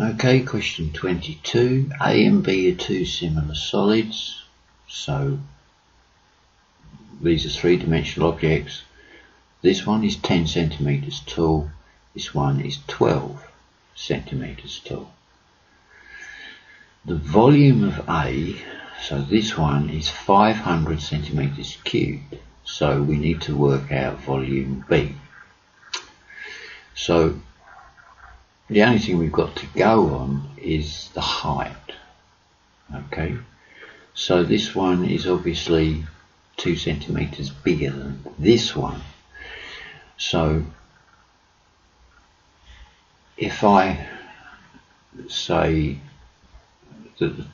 Okay, question 22. A and B are two similar solids. So these are three-dimensional objects. This one is 10 centimeters tall. This one is 12 centimeters tall. The volume of A, so this one is 500 centimeters cubed. So we need to work out volume B. So the only thing we've got to go on is the height. Okay, so this one is obviously 2 centimeters bigger than this one. So if I say that the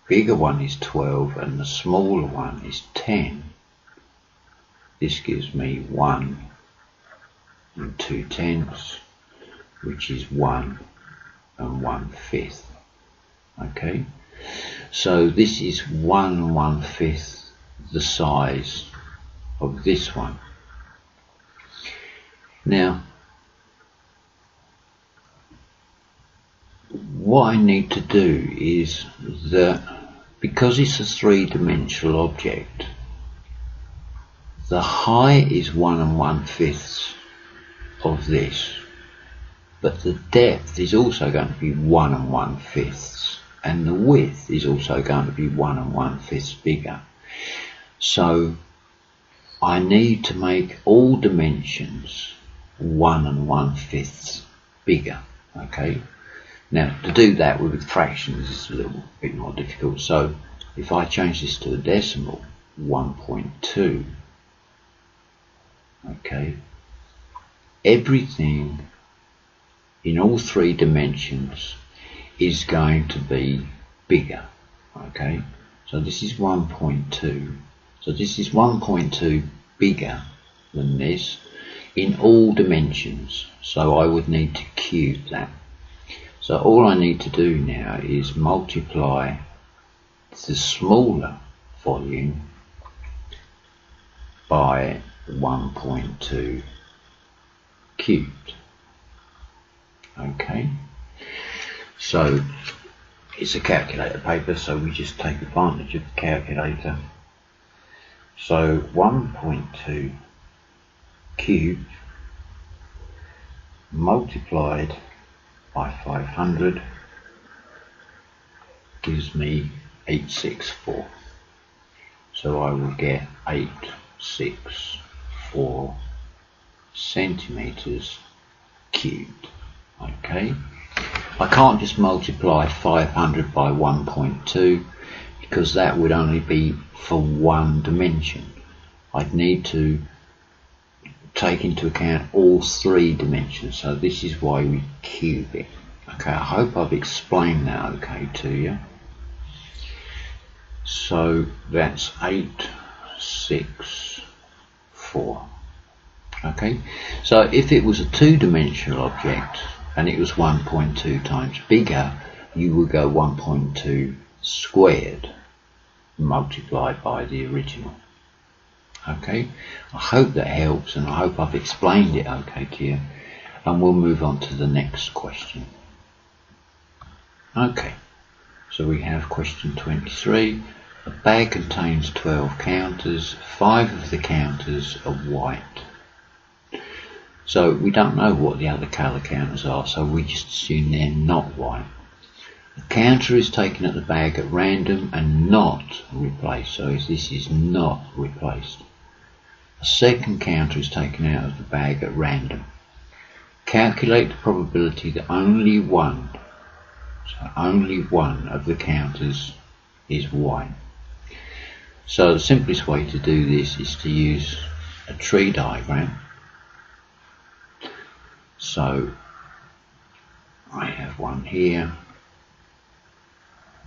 bigger one is 12 and the smaller one is 10, this gives me 1 2/10, which is 1 1/5. Okay, so this is 1 1/5 the size of this one. Now, what I need to do is that because it's a three-dimensional object, the height is 1 1/5 of this, but the depth is also going to be 1 1/5, and the width is also going to be 1 1/5 bigger. So I need to make all dimensions 1 1/5 bigger. Okay, now to do that with fractions is a little bit more difficult. So if I change this to a decimal, 1.2, okay, everything in all three dimensions is going to be bigger. Okay, so this is 1.2, so this is 1.2 bigger than this in all dimensions, so I would need to cube that. So all I need to do now is multiply the smaller volume by 1.2 cubed. Okay, so it's a calculator paper, so we just take advantage of the calculator. So 1.2 cubed multiplied by 500 gives me 864. So I will get 864 centimeters cubed. Okay, I can't just multiply 500 by 1.2 because that would only be for one dimension. I'd need to take into account all three dimensions, so this is why we cube it. Okay, I hope I've explained that okay to you. So that's 864. Okay, so if it was a two-dimensional object and it was 1.2 times bigger, you would go 1.2 squared multiplied by the original. Okay, I hope that helps, and I hope I've explained it okay to you, and we'll move on to the next question. Okay, so we have question 23. A bag contains 12 counters. 5 of the counters are white. So we don't know what the other colour counters are, so we just assume they're not white. A counter is taken at the bag at random and not replaced, so this is not replaced. A second counter is taken out of the bag at random. Calculate the probability that only one of the counters is white. So the simplest way to do this is to use a tree diagram. So I have one here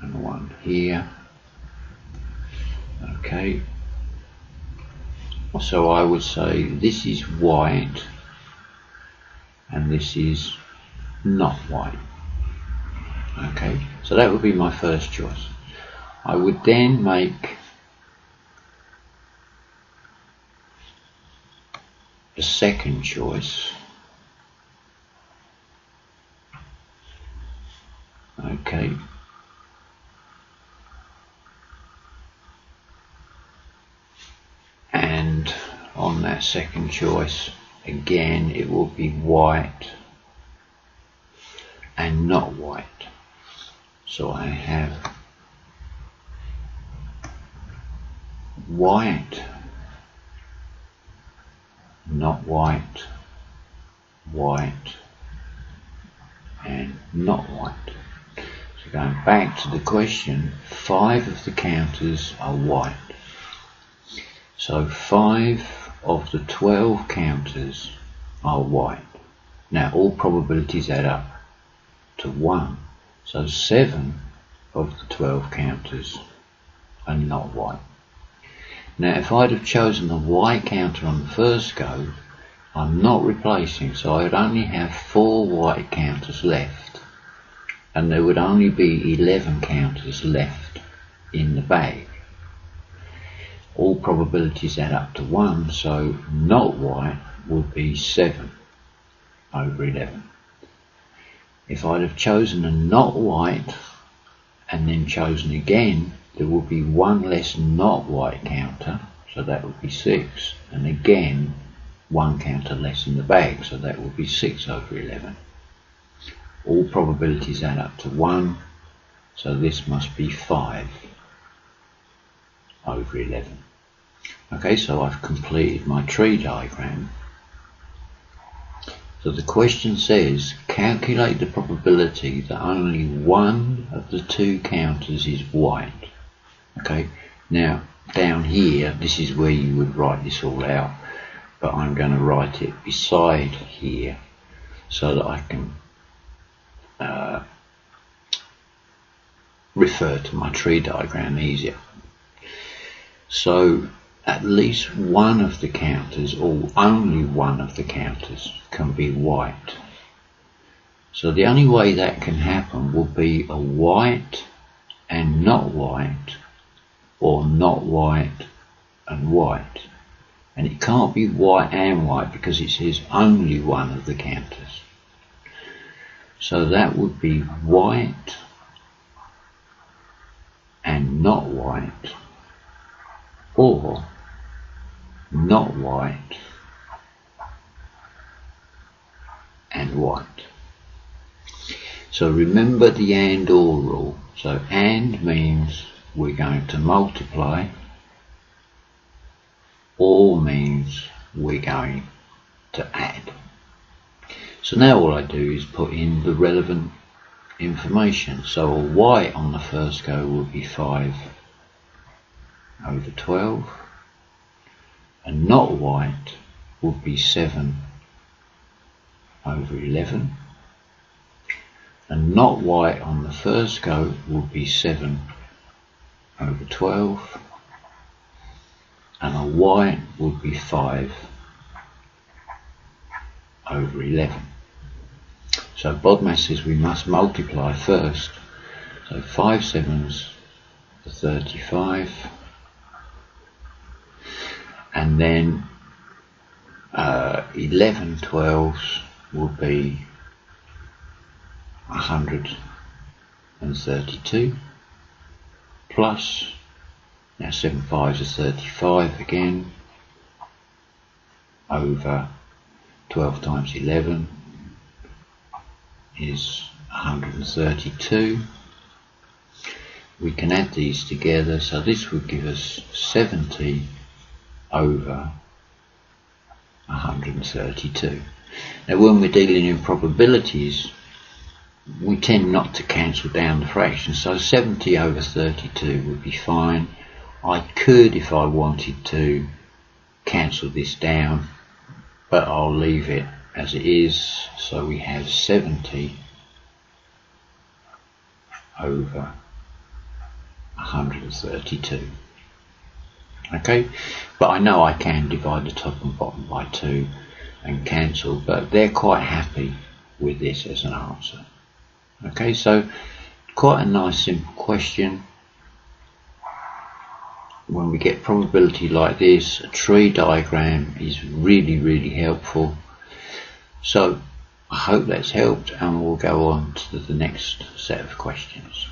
and one here. Okay, so I would say this is white and this is not white. Okay, so that would be my first choice. I would then make a second choice, Okay. And on that second choice, again it will be white and not white. So I have white, not white, white and not white. So going back to the question, 5 of the counters are white. So 5 of the 12 counters are white. Now all probabilities add up to 1. So 7 of the 12 counters are not white. Now if I'd have chosen the white counter on the first go, I'm not replacing, so I'd only have 4 white counters left, and there would only be 11 counters left in the bag. All probabilities add up to 1, so not white would be 7 over 11. If I'd have chosen a not white and then chosen again, there would be 1 less not white counter, so that would be 6, and again 1 counter less in the bag, so that would be 6 over 11. All probabilities add up to 1, so this must be 5 over 11. Okay, so I've completed my tree diagram. So the question says, calculate the probability that only 1 of the 2 counters is white. Okay, now down here, this is where you would write this all out, but I'm going to write it beside here so that I can refer to my tree diagram easier. So at least one of the counters, or only one of the counters, can be white. So the only way that can happen will be a white and not white, or not white and white. And it can't be white and white because it says only one of the counters. So that would be white and not white, or not white and white. So remember the and or rule. So and means we're going to multiply, or means we're going to add. So now all I do is put in the relevant information. So a white on the first go would be 5 over 12, and not white would be 7 over 11, and not white on the first go would be 7 over 12, and a white would be 5 over 11. So BODMAS says we must multiply first. So 5 sevens are 35, and then 11 12s will be 132, plus, now 7 5s are 35 again, over 12 times 11 is 132. We can add these together, so this would give us 70 over 132. Now when we're dealing in probabilities, we tend not to cancel down the fractions, so 70 over 32 would be fine. I could, if I wanted to, cancel this down, but I'll leave it as it is. So we have 70 over 132. Okay, but I know I can divide the top and bottom by 2 and cancel, but they're quite happy with this as an answer. Okay, so quite a nice simple question. When we get probability like this, a tree diagram is really helpful. So I hope that's helped, and we'll go on to the next set of questions.